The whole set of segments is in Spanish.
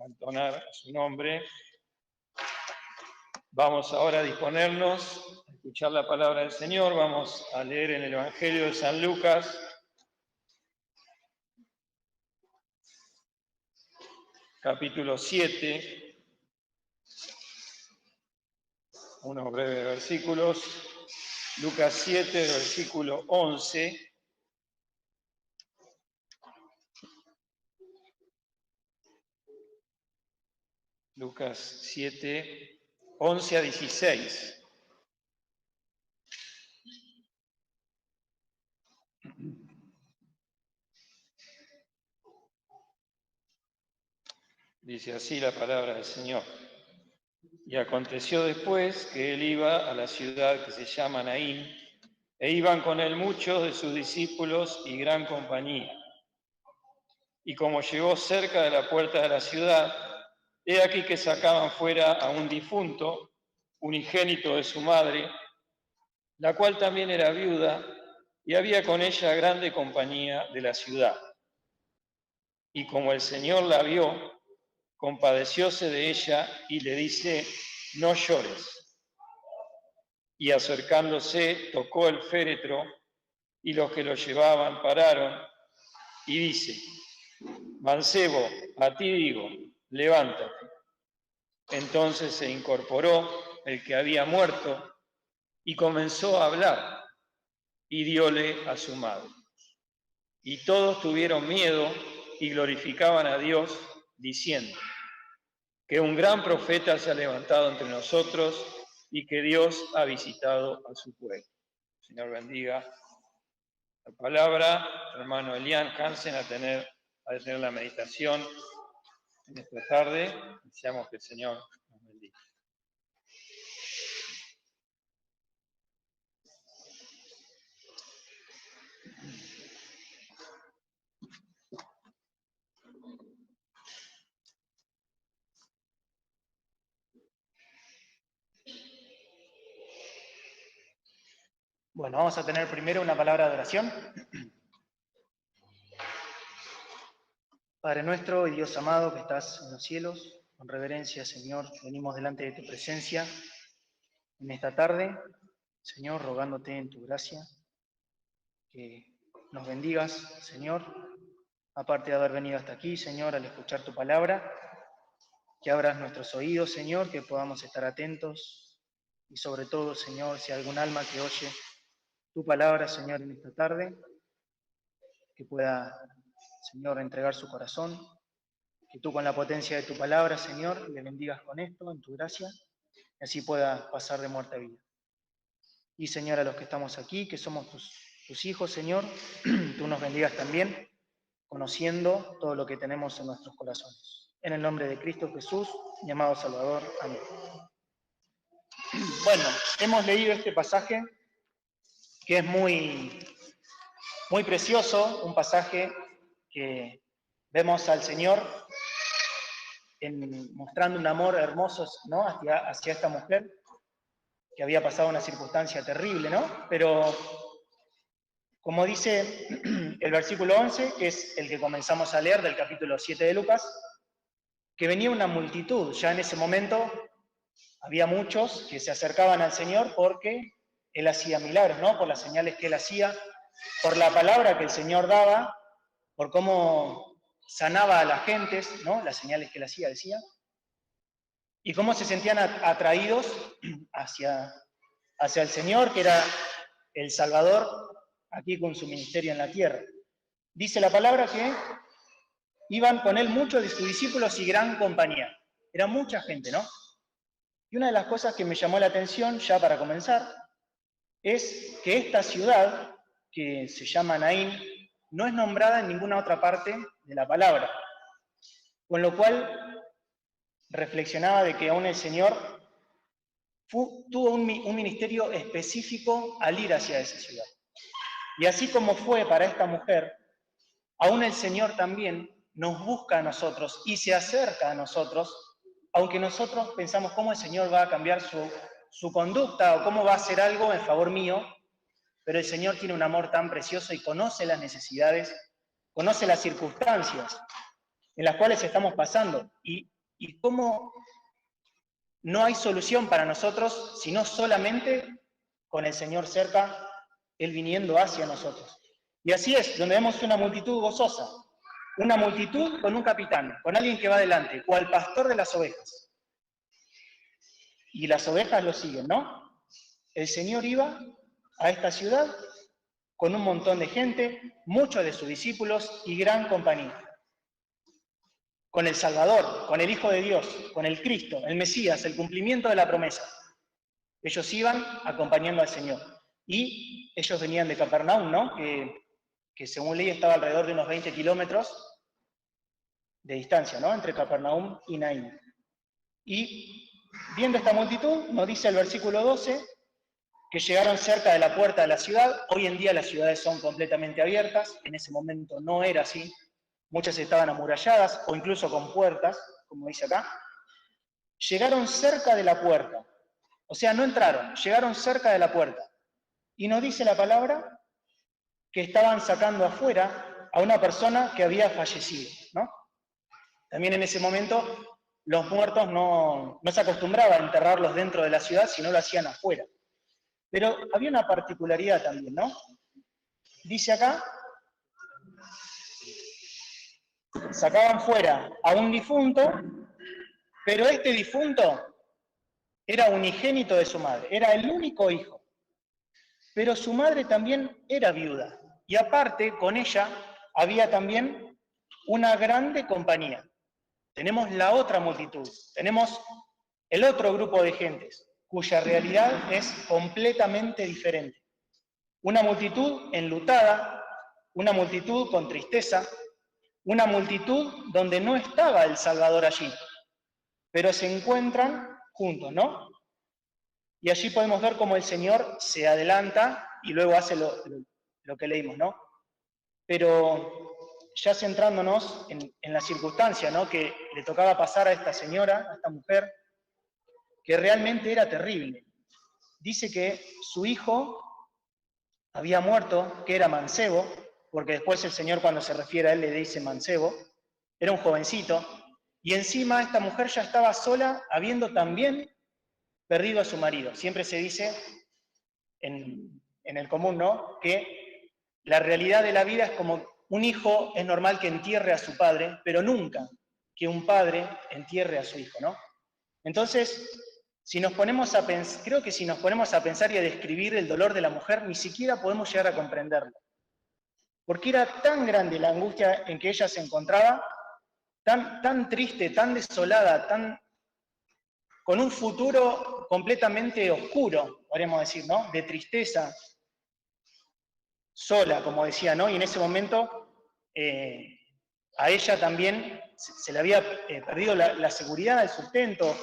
entonar a su nombre. Vamos ahora a disponernos a escuchar la palabra del Señor. Vamos a leer en el Evangelio de San Lucas, capítulo 7, unos breves versículos. Lucas 7, versículo 11. Lucas 7, 11 a 16. Dice así la palabra del Señor. Y aconteció después que él iba a la ciudad que se llama Naín, e iban con él muchos de sus discípulos y gran compañía. Y como llegó cerca de la puerta de la ciudad, he aquí que sacaban fuera a un difunto, unigénito de su madre, la cual también era viuda, y había con ella grande compañía de la ciudad. Y como el Señor la vio, compadecióse de ella y le dice: no llores. Y acercándose, tocó el féretro, y los que lo llevaban pararon, y dice: mancebo, a ti digo, levántate. Entonces se incorporó el que había muerto, y comenzó a hablar, y diole a su madre. Y todos tuvieron miedo, y glorificaban a Dios, diciendo: que un gran profeta se ha levantado entre nosotros, y que Dios ha visitado a su pueblo. Señor bendiga la palabra. Hermano Elian Hansen a tener la meditación en esta tarde. Deseamos que el Señor nos bendiga. Bueno, vamos a tener primero una palabra de oración. Padre nuestro y Dios amado que estás en los cielos, con reverencia, Señor, venimos delante de tu presencia en esta tarde, Señor, rogándote en tu gracia, que nos bendigas, Señor, aparte de haber venido hasta aquí, Señor, al escuchar tu palabra, que abras nuestros oídos, Señor, que podamos estar atentos, y sobre todo, Señor, si hay algún alma que oye tu palabra, Señor, en esta tarde, que pueda, Señor, entregar su corazón, que tú con la potencia de tu palabra, Señor, le bendigas con esto, en tu gracia, y así pueda pasar de muerte a vida. Y, Señor, a los que estamos aquí, que somos tus hijos, Señor, tú nos bendigas también, conociendo todo lo que tenemos en nuestros corazones. En el nombre de Cristo Jesús, mi amado Salvador. Amén. Bueno, hemos leído este pasaje que es muy precioso, un pasaje que vemos al Señor mostrando un amor hermoso, ¿no?, hacia esta mujer que había pasado una circunstancia terrible, ¿no? Pero, como dice el versículo 11, que es el que comenzamos a leer del capítulo 7 de Lucas, que venía una multitud. Ya en ese momento había muchos que se acercaban al Señor porque Él hacía milagros, ¿no? Por las señales que Él hacía, por la palabra que el Señor daba, por cómo sanaba a las gentes, ¿no? Las señales que Él hacía, decía, y cómo se sentían atraídos hacia el Señor, que era el Salvador, aquí con su ministerio en la tierra. Dice la palabra que iban con Él muchos de sus discípulos y gran compañía. Era mucha gente, ¿no? Y una de las cosas que me llamó la atención, ya para comenzar, es que esta ciudad, que se llama Naín, no es nombrada en ninguna otra parte de la palabra. Con lo cual, reflexionaba de que aún el Señor tuvo un ministerio específico al ir hacia esa ciudad. Y así como fue para esta mujer, aún el Señor también nos busca a nosotros y se acerca a nosotros, aunque nosotros pensamos cómo el Señor va a cambiar su conducta o cómo va a hacer algo en favor mío, pero el Señor tiene un amor tan precioso y conoce las necesidades, conoce las circunstancias en las cuales estamos pasando, y y cómo no hay solución para nosotros, sino solamente con el Señor cerca, Él viniendo hacia nosotros. Y así es, donde vemos una multitud gozosa, una multitud con un capitán, con alguien que va adelante, o al pastor de las ovejas. Y las ovejas lo siguen, ¿no? El Señor iba a esta ciudad con un montón de gente, muchos de sus discípulos y gran compañía. Con el Salvador, con el Hijo de Dios, con el Cristo, el Mesías, el cumplimiento de la promesa. Ellos iban acompañando al Señor. Y ellos venían de Capernaum, ¿no? Que según leí estaba alrededor de unos 20 kilómetros de distancia, ¿no? Entre Capernaum y Naín. Y viendo esta multitud, nos dice el versículo 12, que llegaron cerca de la puerta de la ciudad. Hoy en día las ciudades son completamente abiertas, en ese momento no era así. Muchas estaban amuralladas o incluso con puertas, como dice acá. Llegaron cerca de la puerta, o sea, no entraron, llegaron cerca de la puerta. Y nos dice la palabra que estaban sacando afuera a una persona que había fallecido, ¿no? También en ese momento los muertos no se acostumbraba a enterrarlos dentro de la ciudad, sino lo hacían afuera. Pero había una particularidad también, ¿no? Dice acá, sacaban fuera a un difunto, pero este difunto era unigénito de su madre, era el único hijo. Pero su madre también era viuda, y aparte, con ella, había también una grande compañía. Tenemos la otra multitud, tenemos el otro grupo de gentes, cuya realidad es completamente diferente. Una multitud enlutada, una multitud con tristeza, una multitud donde no estaba el Salvador allí, pero se encuentran juntos, ¿no? Y allí podemos ver cómo el Señor se adelanta y luego hace lo que leímos, ¿no? Pero ya centrándonos en la circunstancia, ¿no? Que le tocaba pasar a esta señora, a esta mujer, que realmente era terrible. Dice que su hijo había muerto, que era mancebo, porque después el Señor cuando se refiere a él le dice mancebo, era un jovencito, y encima esta mujer ya estaba sola, habiendo también perdido a su marido. Siempre se dice en el común, ¿no?, que la realidad de la vida es como un hijo es normal que entierre a su padre, pero nunca que un padre entierre a su hijo, ¿no? Entonces, si nos ponemos a pensar, creo que si nos ponemos a pensar y a describir el dolor de la mujer, ni siquiera podemos llegar a comprenderlo. Porque era tan grande la angustia en que ella se encontraba, tan triste, tan desolada, con un futuro completamente oscuro, podríamos decir, ¿no? De tristeza, sola, como decía, ¿no? Y en ese momento a ella también se le había perdido la seguridad, el sustento.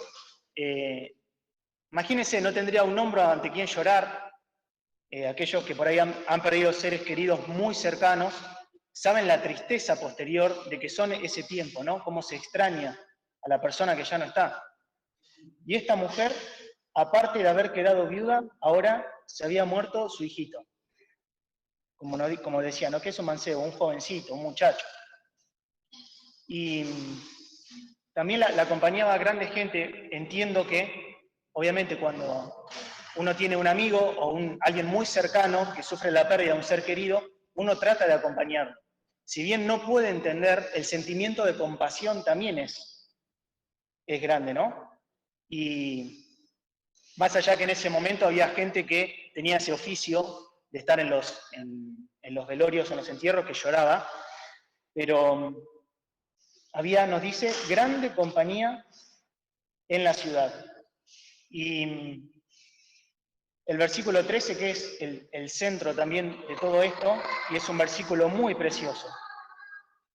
Imagínense, no tendría un hombro ante quien llorar. Aquellos que por ahí han perdido seres queridos muy cercanos, saben la tristeza posterior de que son ese tiempo, ¿no? Cómo se extraña a la persona que ya no está. Y esta mujer, aparte de haber quedado viuda, ahora se había muerto su hijito. Como decía, ¿no? Que es un mancebo, un jovencito, un muchacho. Y también la acompañaba grande gente. Entiendo que, obviamente, cuando uno tiene un amigo o alguien muy cercano que sufre la pérdida de un ser querido, uno trata de acompañarlo. Si bien no puede entender, el sentimiento de compasión también es grande, ¿no? Y más allá que en ese momento había gente que tenía ese oficio de estar en los velorios, en los entierros, que lloraba, pero había, nos dice, grande compañía en la ciudad. Y el versículo 13, que es el centro también de todo esto, y es un versículo muy precioso.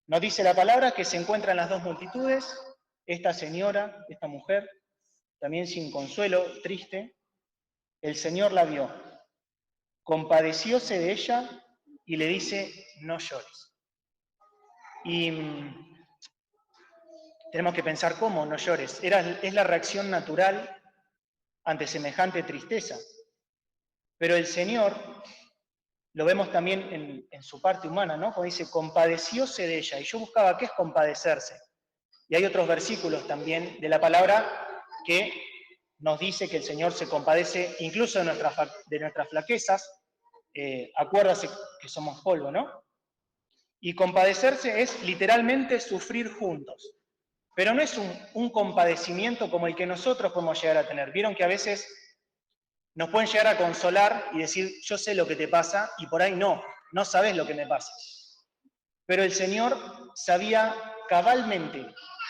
Nos dice la palabra que se encuentran las dos multitudes, esta señora, esta mujer, también sin consuelo, triste. El Señor la vio, compadecióse de ella y le dice, no llores. Y tenemos que pensar cómo no llores. Es la reacción natural ante semejante tristeza. Pero el Señor, lo vemos también en su parte humana, ¿no? Como dice, compadecióse de ella. Y yo buscaba, ¿qué es compadecerse? Y hay otros versículos también de la palabra que nos dice que el Señor se compadece incluso de nuestras flaquezas. Acuérdase que somos polvo, ¿no? Y compadecerse es literalmente sufrir juntos. Pero no es un compadecimiento como el que nosotros podemos llegar a tener. Vieron que a veces nos pueden llegar a consolar y decir, yo sé lo que te pasa, y por ahí no sabes lo que me pasa. Pero el Señor sabía cabalmente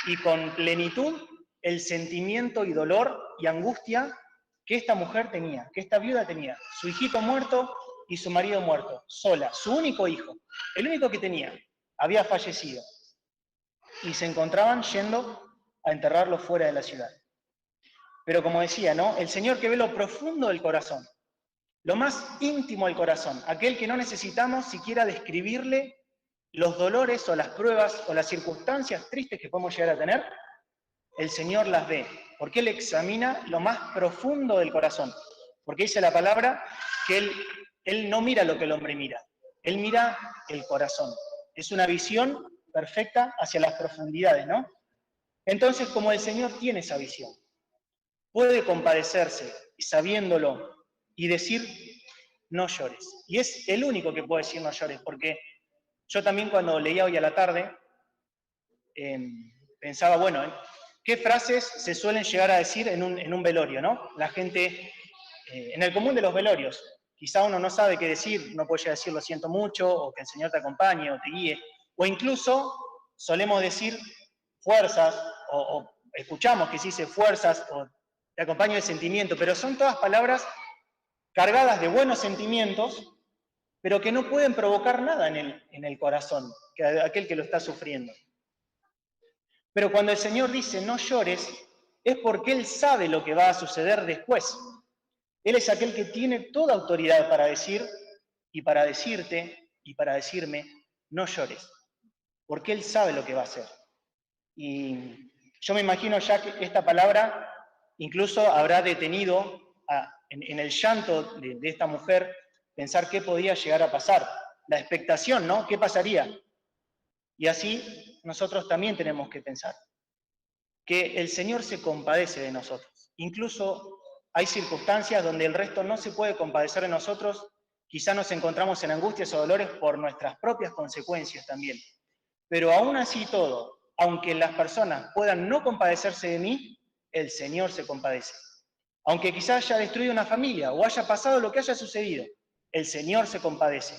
y con plenitud el sentimiento y dolor y angustia que esta mujer tenía, que esta viuda tenía. Su hijito muerto y su marido muerto, sola, su único hijo, el único que tenía, había fallecido. Y se encontraban yendo a enterrarlo fuera de la ciudad. Pero como decía, ¿no? El Señor que ve lo profundo del corazón, lo más íntimo del corazón, aquel que no necesitamos siquiera describirle los dolores o las pruebas o las circunstancias tristes que podemos llegar a tener, el Señor las ve, porque Él examina lo más profundo del corazón. Porque dice la palabra que Él no mira lo que el hombre mira, Él mira el corazón. Es una visión perfecta hacia las profundidades, ¿no? Entonces, como el Señor tiene esa visión, puede compadecerse sabiéndolo y decir, no llores. Y es el único que puede decir no llores, porque yo también cuando leía hoy a la tarde, pensaba, bueno, ¿qué frases se suelen llegar a decir en un velorio, ¿no? La gente, en el común de los velorios, quizá uno no sabe qué decir, no puede llegar a decir lo siento mucho, o que el Señor te acompañe, o te guíe, o incluso solemos decir fuerzas, o escuchamos que se dice fuerzas, o te acompaño el sentimiento, pero son todas palabras cargadas de buenos sentimientos, pero que no pueden provocar nada en el corazón, que aquel que lo está sufriendo. Pero cuando el Señor dice no llores, es porque Él sabe lo que va a suceder después. Él es aquel que tiene toda autoridad para decir y para decirte y para decirme, no llores, porque Él sabe lo que va a hacer. Y yo me imagino ya que esta palabra incluso habrá detenido en el llanto de esta mujer pensar qué podía llegar a pasar, la expectación, ¿no? ¿Qué pasaría? Y así nosotros también tenemos que pensar que el Señor se compadece de nosotros. Incluso hay circunstancias donde el resto no se puede compadecer de nosotros, quizá nos encontramos en angustias o dolores por nuestras propias consecuencias también. Pero aún así todo, aunque las personas puedan no compadecerse de mí, el Señor se compadece. Aunque quizá haya destruido una familia o haya pasado lo que haya sucedido, el Señor se compadece.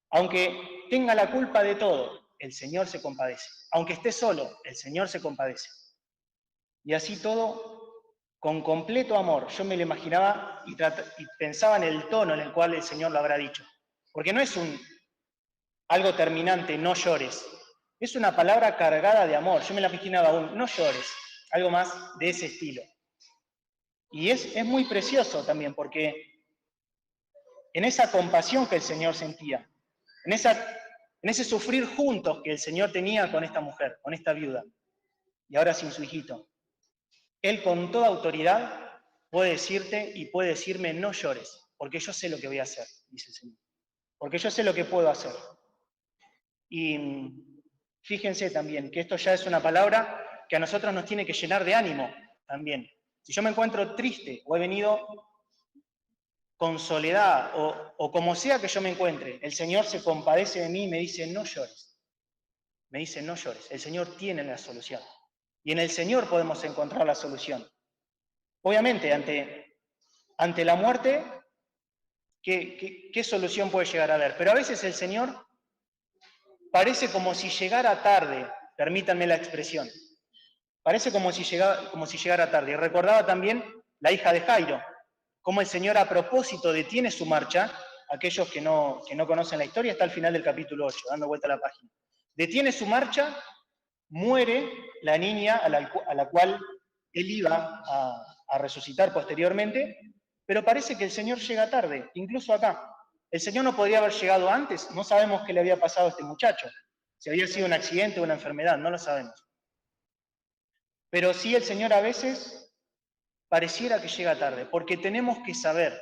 Aunque tenga la culpa de todo, el Señor se compadece. Aunque esté solo, el Señor se compadece. Y así todo, con completo amor. Yo me lo imaginaba y pensaba en el tono en el cual el Señor lo habrá dicho. Porque no es algo terminante, no llores. Es una palabra cargada de amor. Yo me la imaginaba no llores, algo más de ese estilo. Y es muy precioso también, porque en esa compasión que el Señor sentía, en ese sufrir juntos que el Señor tenía con esta mujer, con esta viuda, y ahora sin su hijito, Él con toda autoridad puede decirte y puede decirme, no llores, porque yo sé lo que voy a hacer, dice el Señor. Porque yo sé lo que puedo hacer. Y fíjense también que esto ya es una palabra que a nosotros nos tiene que llenar de ánimo también. Si yo me encuentro triste o he venido con soledad o como sea que yo me encuentre, el Señor se compadece de mí y me dice, no llores. Me dice, no llores. El Señor tiene la solución. Y en el Señor podemos encontrar la solución. Obviamente, ante la muerte, ¿qué solución puede llegar a haber? Pero a veces el Señor parece como si llegara tarde, permítanme la expresión. Parece como si llegara tarde. Y recordaba también la hija de Jairo, cómo el Señor a propósito detiene su marcha. Aquellos que no conocen la historia, está al final del capítulo 8, dando vuelta a la página. Detiene su marcha, muere la niña a la cual él iba a resucitar posteriormente, pero parece que el Señor llega tarde, incluso acá. El Señor no podría haber llegado antes, no sabemos qué le había pasado a este muchacho, si había sido un accidente o una enfermedad, no lo sabemos. Pero sí el Señor a veces pareciera que llega tarde, porque tenemos que saber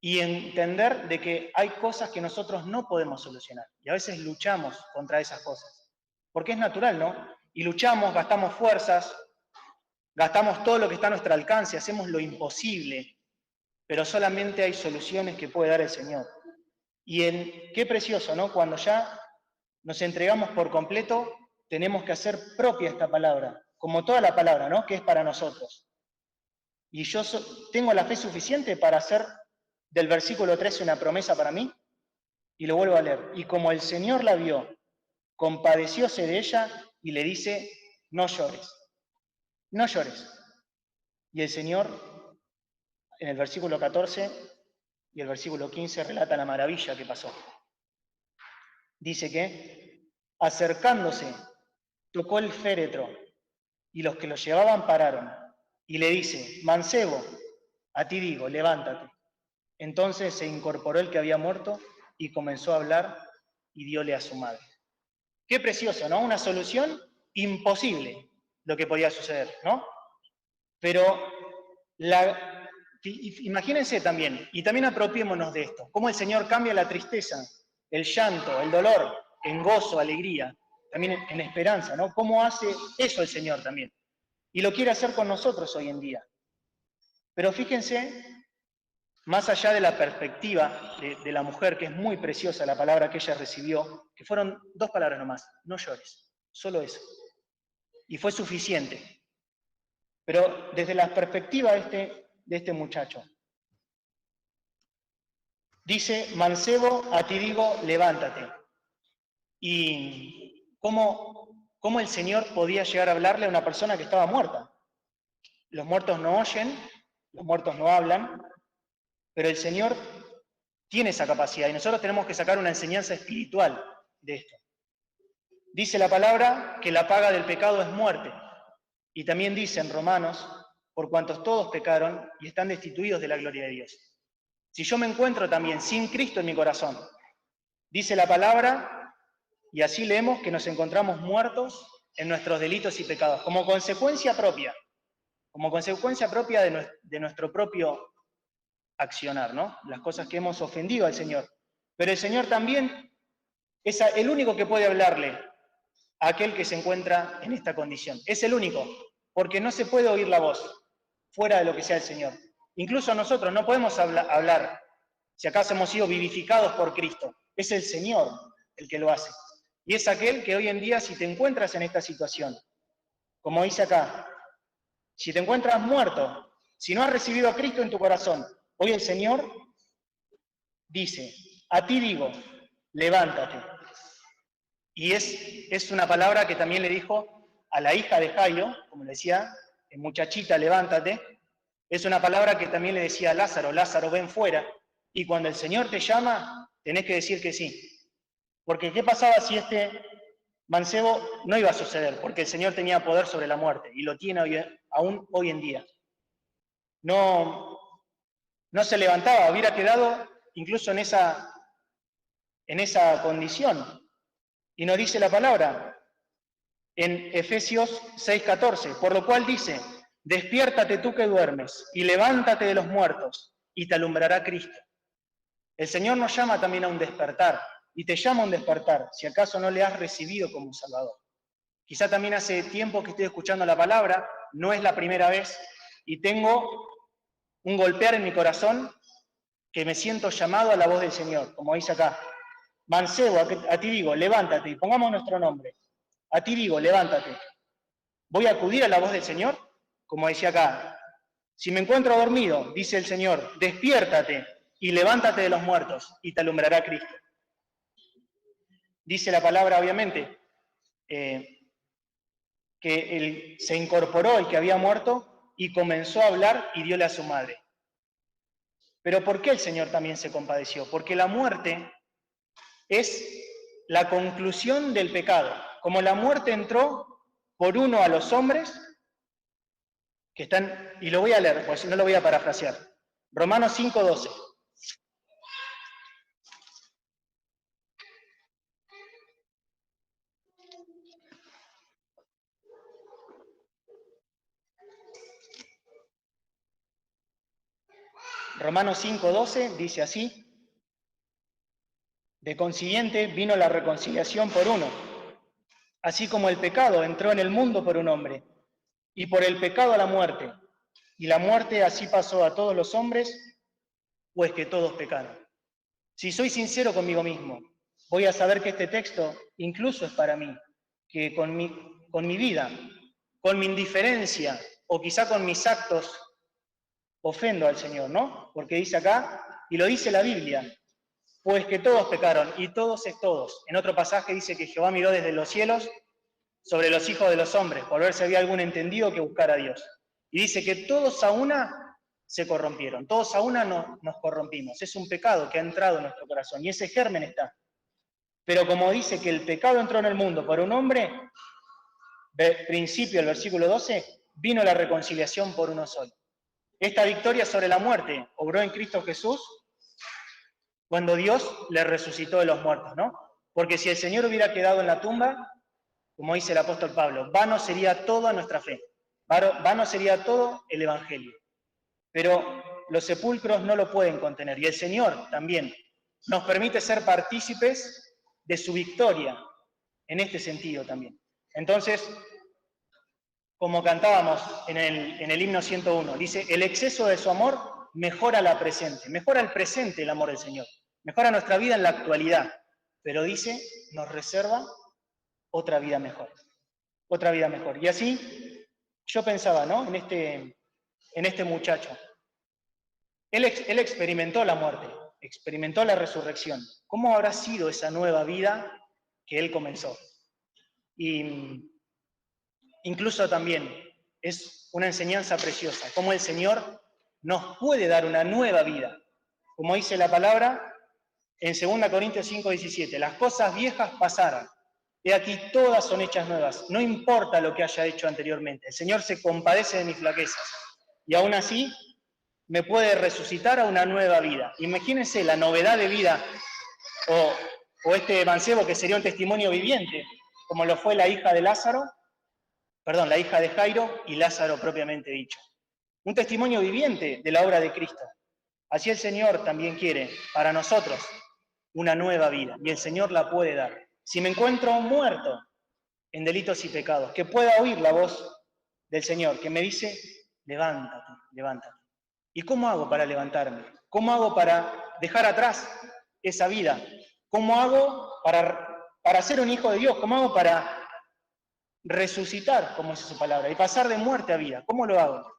y entender de que hay cosas que nosotros no podemos solucionar, y a veces luchamos contra esas cosas, porque es natural, ¿no? y luchamos, gastamos fuerzas, gastamos todo lo que está a nuestro alcance, hacemos lo imposible, pero solamente hay soluciones que puede dar el Señor. Y qué precioso, ¿no? Cuando ya nos entregamos por completo, tenemos que hacer propia esta palabra, como toda la palabra, ¿no? Que es para nosotros. Y yo tengo la fe suficiente para hacer del versículo 13 una promesa para mí, y lo vuelvo a leer. Y como el Señor la vio, compadecióse de ella y le dice, no llores, no llores. Y el Señor, en el versículo 14 y el versículo 15, relata la maravilla que pasó. Dice que, acercándose, tocó el féretro, y los que lo llevaban pararon, y le dice, mancebo, a ti digo, levántate. Entonces se incorporó el que había muerto y comenzó a hablar y diole a su madre. Qué precioso, ¿no? Una solución imposible lo que podía suceder, ¿no? Pero imagínense también, y también apropiémonos de esto, cómo el Señor cambia la tristeza, el llanto, el dolor, en gozo, alegría, también en esperanza, ¿no? Cómo hace eso el Señor también. Y lo quiere hacer con nosotros hoy en día. Pero fíjense, más allá de la perspectiva de la mujer, que es muy preciosa la palabra que ella recibió, que fueron 2 palabras nomás, no llores, solo eso. Y fue suficiente. Pero desde la perspectiva de este muchacho, dice, mancebo, a ti digo, levántate. Y cómo el Señor podía llegar a hablarle a una persona que estaba muerta. Los muertos no oyen, los muertos no hablan, pero el Señor tiene esa capacidad y nosotros tenemos que sacar una enseñanza espiritual de esto. Dice la palabra que la paga del pecado es muerte. Y también dice en Romanos, por cuantos todos pecaron y están destituidos de la gloria de Dios. Si yo me encuentro también sin Cristo en mi corazón, dice la palabra, y así leemos que nos encontramos muertos en nuestros delitos y pecados, como consecuencia propia de nuestro propio accionar, ¿no? Las cosas que hemos ofendido al Señor. Pero el Señor también es el único que puede hablarle a aquel que se encuentra en esta condición. Es el único, porque no se puede oír la voz fuera de lo que sea el Señor. Incluso nosotros no podemos hablar si acaso hemos sido vivificados por Cristo. Es el Señor el que lo hace. Y es aquel que hoy en día, si te encuentras en esta situación, como dice acá, si te encuentras muerto, si no has recibido a Cristo en tu corazón, hoy el Señor dice, a ti digo, levántate. Y es una palabra que también le dijo a la hija de Jairo, como le decía, muchachita, levántate. Es una palabra que también le decía a Lázaro, Lázaro, ven fuera. Y cuando el Señor te llama, tenés que decir que sí. Porque ¿qué pasaba si este mancebo no iba a suceder? Porque el Señor tenía poder sobre la muerte y lo tiene aún hoy en día. No se levantaba, hubiera quedado incluso en esa condición. Y nos dice la palabra en Efesios 6:14, por lo cual dice, despiértate tú que duermes y levántate de los muertos y te alumbrará Cristo. El Señor nos llama también a un despertar y te llama a un despertar si acaso no le has recibido como Salvador. Quizá también hace tiempo que estoy escuchando la palabra, no es la primera vez y tengo un golpear en mi corazón que me siento llamado a la voz del Señor, como dice acá. Mancebo, a ti digo, levántate, y pongamos nuestro nombre. A ti digo, levántate. ¿Voy a acudir a la voz del Señor? Como decía acá. Si me encuentro dormido, dice el Señor, despiértate y levántate de los muertos y te alumbrará Cristo. Dice la palabra, obviamente, que él se incorporó el que había muerto y comenzó a hablar y diole a su madre. Pero ¿por qué el Señor también se compadeció? Porque la muerte es la conclusión del pecado. Como la muerte entró por uno a los hombres, que están, y lo voy a leer, pues no lo voy a parafrasear. Romanos 5:12. Romanos 5:12 dice así, de consiguiente vino la reconciliación por uno, Así como el pecado entró en el mundo por un hombre, y por el pecado la muerte, y la muerte así pasó a todos los hombres, pues que todos pecaron. Si soy sincero conmigo mismo, voy a saber que este texto incluso es para mí, que con mi vida, con mi indiferencia o quizá con mis actos ofendo al Señor, ¿no? Porque dice acá, y lo dice la Biblia, pues que todos pecaron, y todos es todos. En otro pasaje dice que Jehová miró desde los cielos sobre los hijos de los hombres, por ver si había algún entendido que buscara a Dios. Y dice que todos a una se corrompieron, todos a una nos corrompimos. Es un pecado que ha entrado en nuestro corazón, y ese germen está. Pero como dice que el pecado entró en el mundo por un hombre, principio del versículo 12, vino la reconciliación por uno solo. Esta victoria sobre la muerte obró en Cristo Jesús cuando Dios le resucitó de los muertos, ¿no? Porque si el Señor hubiera quedado en la tumba, como dice el apóstol Pablo, vano sería toda nuestra fe, vano sería todo el Evangelio. Pero los sepulcros no lo pueden contener, y el Señor también nos permite ser partícipes de su victoria en este sentido también. Entonces, como cantábamos en el himno 101, dice, el exceso de su amor mejora el presente el amor del Señor, mejora nuestra vida en la actualidad, pero dice, nos reserva otra vida mejor. Y así, yo pensaba, ¿no? En este muchacho. Él experimentó la muerte, experimentó la resurrección. ¿Cómo habrá sido esa nueva vida que él comenzó? Y incluso también es una enseñanza preciosa, cómo el Señor nos puede dar una nueva vida. Como dice la palabra en 2 Corintios 5:17, las cosas viejas pasaron, y aquí todas son hechas nuevas. No importa lo que haya hecho anteriormente, el Señor se compadece de mis flaquezas, y aún así me puede resucitar a una nueva vida. Imagínense la novedad de vida, o este mancebo que sería un testimonio viviente, como lo fue la hija de Jairo y Lázaro propiamente dicho. Un testimonio viviente de la obra de Cristo. Así el Señor también quiere para nosotros una nueva vida, y el Señor la puede dar. Si me encuentro muerto en delitos y pecados, que pueda oír la voz del Señor, que me dice, levántate, levántate. ¿Y cómo hago para levantarme? ¿Cómo hago para dejar atrás esa vida? ¿Cómo hago para ser un hijo de Dios? ¿Cómo hago para resucitar, como dice su palabra, y pasar de muerte a vida? ¿Cómo lo hago?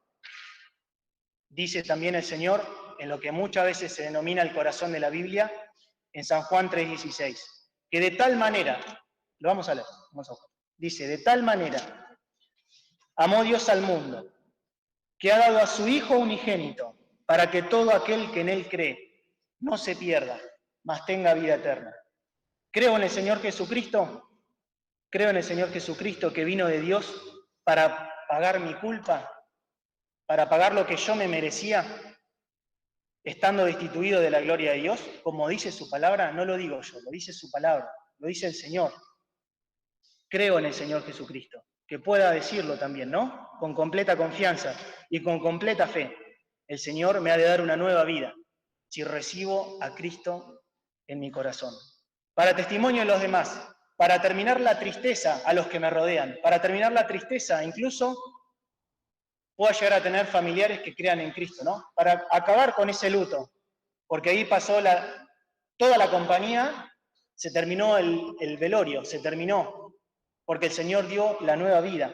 Dice también el Señor, en lo que muchas veces se denomina el corazón de la Biblia, en San Juan 3:16, que de tal manera, lo vamos a leer, dice, de tal manera amó Dios al mundo, que ha dado a su Hijo unigénito, para que todo aquel que en Él cree no se pierda, mas tenga vida eterna. Creo en el Señor Jesucristo que vino de Dios para pagar mi culpa, para pagar lo que yo me merecía, estando destituido de la gloria de Dios, como dice su palabra. No lo digo yo, lo dice su palabra, lo dice el Señor. Creo en el Señor Jesucristo, que pueda decirlo también, ¿no? Con completa confianza y con completa fe. El Señor me ha de dar una nueva vida si recibo a Cristo en mi corazón. Para testimonio de los demás, para terminar la tristeza a los que me rodean, para terminar la tristeza incluso puedo llegar a tener familiares que crean en Cristo, ¿no? Para acabar con ese luto, porque ahí pasó toda la compañía, se terminó el velorio, se terminó, porque el Señor dio la nueva vida.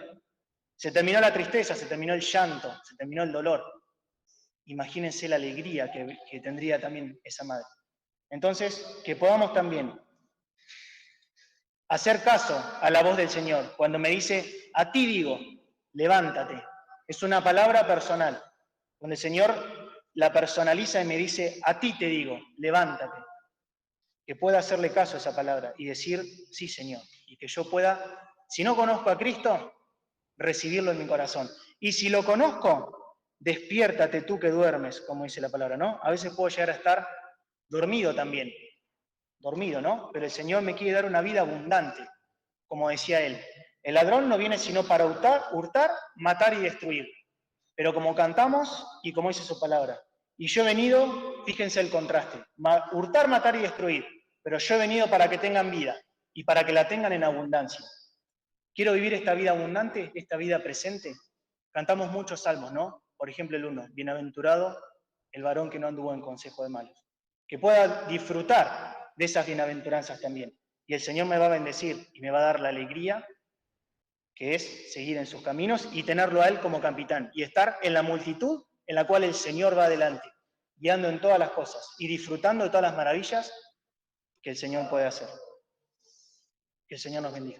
Se terminó la tristeza, se terminó el llanto, se terminó el dolor. Imagínense la alegría que tendría también esa madre. Entonces, que podamos también hacer caso a la voz del Señor. Cuando me dice, a ti digo, levántate. Es una palabra personal, donde el Señor la personaliza y me dice, a ti te digo, levántate. Que pueda hacerle caso a esa palabra y decir, sí, Señor. Y que yo pueda, si no conozco a Cristo, recibirlo en mi corazón. Y si lo conozco, despiértate tú que duermes, como dice la palabra, ¿no? A veces puedo llegar a estar dormido también, dormido, ¿no? Pero el Señor me quiere dar una vida abundante, como decía él. El ladrón no viene sino para hurtar, matar y destruir. Pero como cantamos y como dice su palabra, y yo he venido, fíjense el contraste, hurtar, matar y destruir, pero yo he venido para que tengan vida y para que la tengan en abundancia. Quiero vivir esta vida abundante, esta vida presente. Cantamos muchos salmos, ¿no? Por ejemplo, el 1, bienaventurado el varón que no anduvo en consejo de malos. Que pueda disfrutar de esas bienaventuranzas también. Y el Señor me va a bendecir y me va a dar la alegría que es seguir en sus caminos y tenerlo a Él como capitán. Y estar en la multitud en la cual el Señor va adelante, guiando en todas las cosas y disfrutando de todas las maravillas que el Señor puede hacer. Que el Señor nos bendiga.